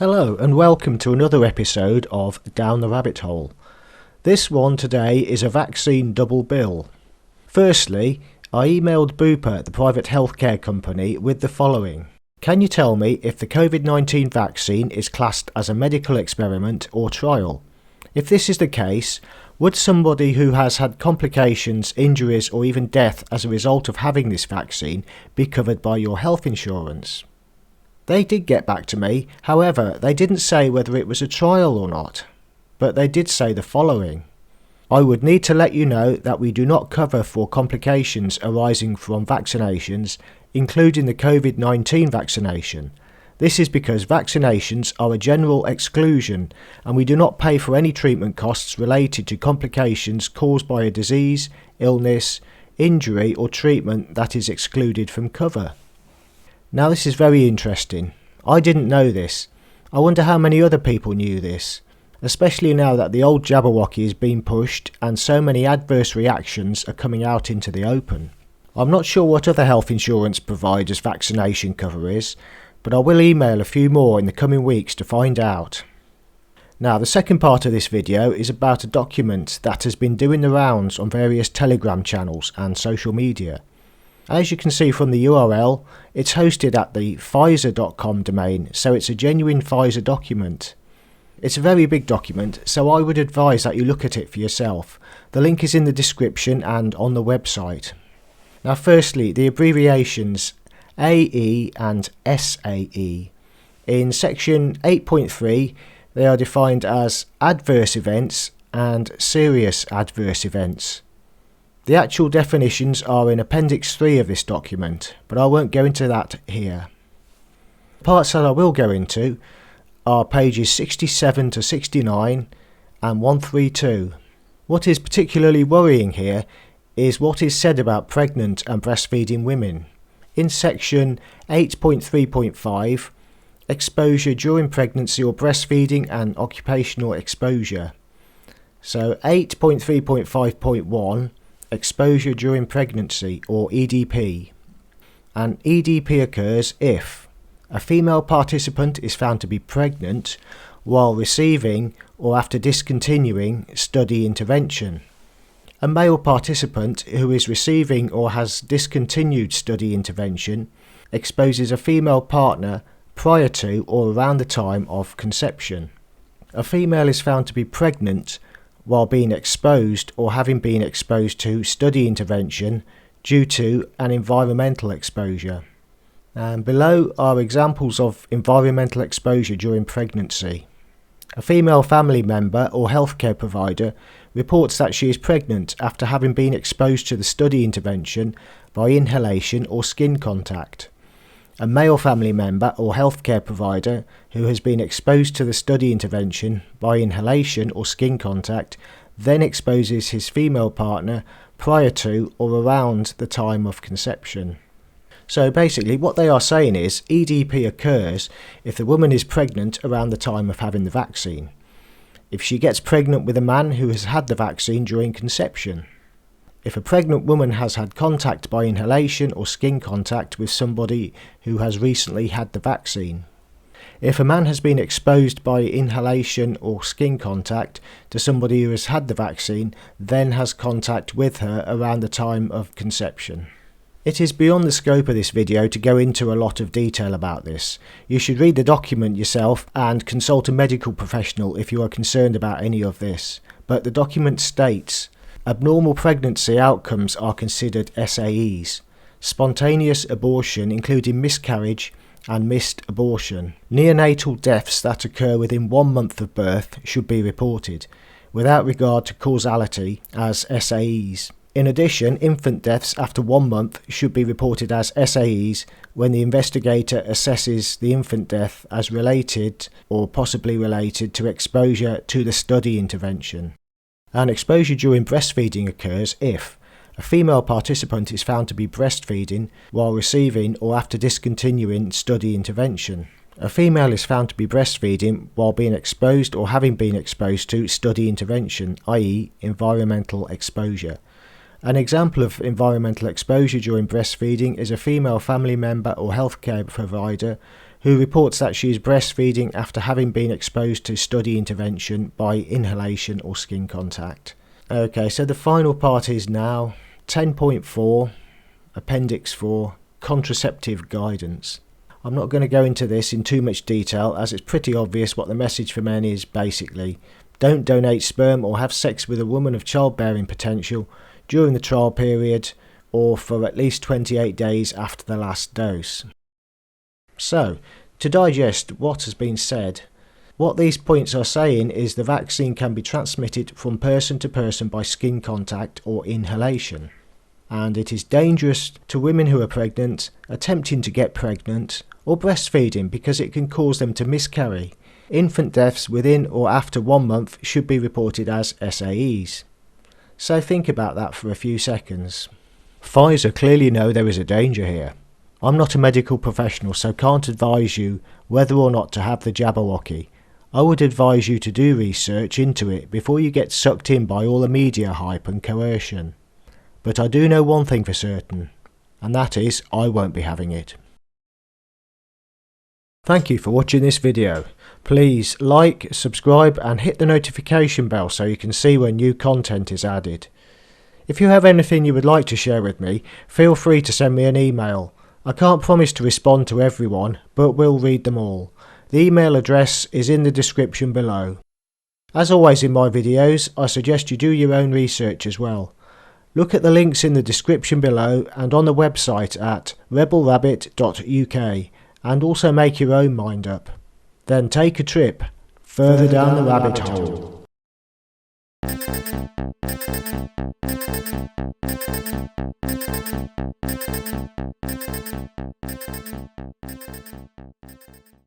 Hello and welcome to another episode of Down the Rabbit Hole. This one today is a vaccine double bill. Firstly, I emailed BUPA, the private healthcare company, with the following. Can you tell me if the COVID-19 vaccine is classed as a medical experiment or trial? If this is the case, would somebody who has had complications, injuries or even death as a result of having this vaccine be covered by your health insurance? They did get back to me, however, they didn't say whether it was a trial or not, but they did say the following. I would need to let you know that we do not cover for complications arising from vaccinations, including the COVID-19 vaccination. This is because vaccinations are a general exclusion and we do not pay for any treatment costs related to complications caused by a disease, illness, injury or treatment that is excluded from cover. Now this is very interesting. I didn't know this. I wonder how many other people knew this, especially now that the old Jabberwocky is being pushed and so many adverse reactions are coming out into the open. I'm not sure what other health insurance providers' vaccination cover is, but I will email a few more in the coming weeks to find out. Now the second part of this video is about a document that has been doing the rounds on various Telegram channels and social media. As you can see from the URL, it's hosted at the Pfizer.com domain, so it's a genuine Pfizer document. It's a very big document, so I would advise that you look at it for yourself. The link is in the description and on the website. Now firstly, the abbreviations AE and SAE. In section 8.3, they are defined as adverse events and serious adverse events. The actual definitions are in Appendix 3 of this document, but I won't go into that here. The parts that I will go into are pages 67 to 69 and 132. What is particularly worrying here is what is said about pregnant and breastfeeding women. In section 8.3.5, exposure during pregnancy or breastfeeding and occupational exposure. So 8.3.5.1, exposure during pregnancy or EDP. An EDP occurs if a female participant is found to be pregnant while receiving or after discontinuing study intervention. A male participant who is receiving or has discontinued study intervention exposes a female partner prior to or around the time of conception. A female is found to be pregnant while being exposed or having been exposed to study intervention due to an environmental exposure. And below are examples of environmental exposure during pregnancy. A female family member or healthcare provider reports that she is pregnant after having been exposed to the study intervention by inhalation or skin contact. A male family member or healthcare provider who has been exposed to the study intervention by inhalation or skin contact then exposes his female partner prior to or around the time of conception. So basically what they are saying is EDP occurs if the woman is pregnant around the time of having the vaccine, if she gets pregnant with a man who has had the vaccine during conception, if a pregnant woman has had contact by inhalation or skin contact with somebody who has recently had the vaccine, if a man has been exposed by inhalation or skin contact to somebody who has had the vaccine, then has contact with her around the time of conception. It is beyond the scope of this video to go into a lot of detail about this. You should read the document yourself and consult a medical professional if you are concerned about any of this. But the document states, abnormal pregnancy outcomes are considered SAEs. Spontaneous abortion, including miscarriage and missed abortion. Neonatal deaths that occur within 1 month of birth should be reported, without regard to causality, as SAEs. In addition, infant deaths after 1 month should be reported as SAEs when the investigator assesses the infant death as related or possibly related to exposure to the study intervention. An exposure during breastfeeding occurs if a female participant is found to be breastfeeding while receiving or after discontinuing study intervention. A female is found to be breastfeeding while being exposed or having been exposed to study intervention, i.e. environmental exposure. An example of environmental exposure during breastfeeding is a female family member or healthcare provider who reports that she is breastfeeding after having been exposed to study intervention by inhalation or skin contact. Okay, so the final part is now 10.4, Appendix 4, Contraceptive Guidance. I'm not going to go into this in too much detail as it's pretty obvious what the message for men is basically. Don't donate sperm or have sex with a woman of childbearing potential during the trial period or for at least 28 days after the last dose. So, to digest what has been said, what these points are saying is the vaccine can be transmitted from person to person by skin contact or inhalation. And it is dangerous to women who are pregnant, attempting to get pregnant, or breastfeeding because it can cause them to miscarry. Infant deaths within or after 1 month should be reported as SAEs. So think about that for a few seconds. Pfizer clearly know there is a danger here. I'm not a medical professional, so can't advise you whether or not to have the Jabberwocky. I would advise you to do research into it before you get sucked in by all the media hype and coercion. But I do know one thing for certain, and that is I won't be having it. Thank you for watching this video. Please like, subscribe and hit the notification bell so you can see when new content is added. If you have anything you would like to share with me, feel free to send me an email. I can't promise to respond to everyone, but will read them all. The email address is in the description below. As always in my videos, I suggest you do your own research as well. Look at the links in the description below and on the website at rebelrabbit.uk and also make your own mind up. Then take a trip further down the rabbit hole.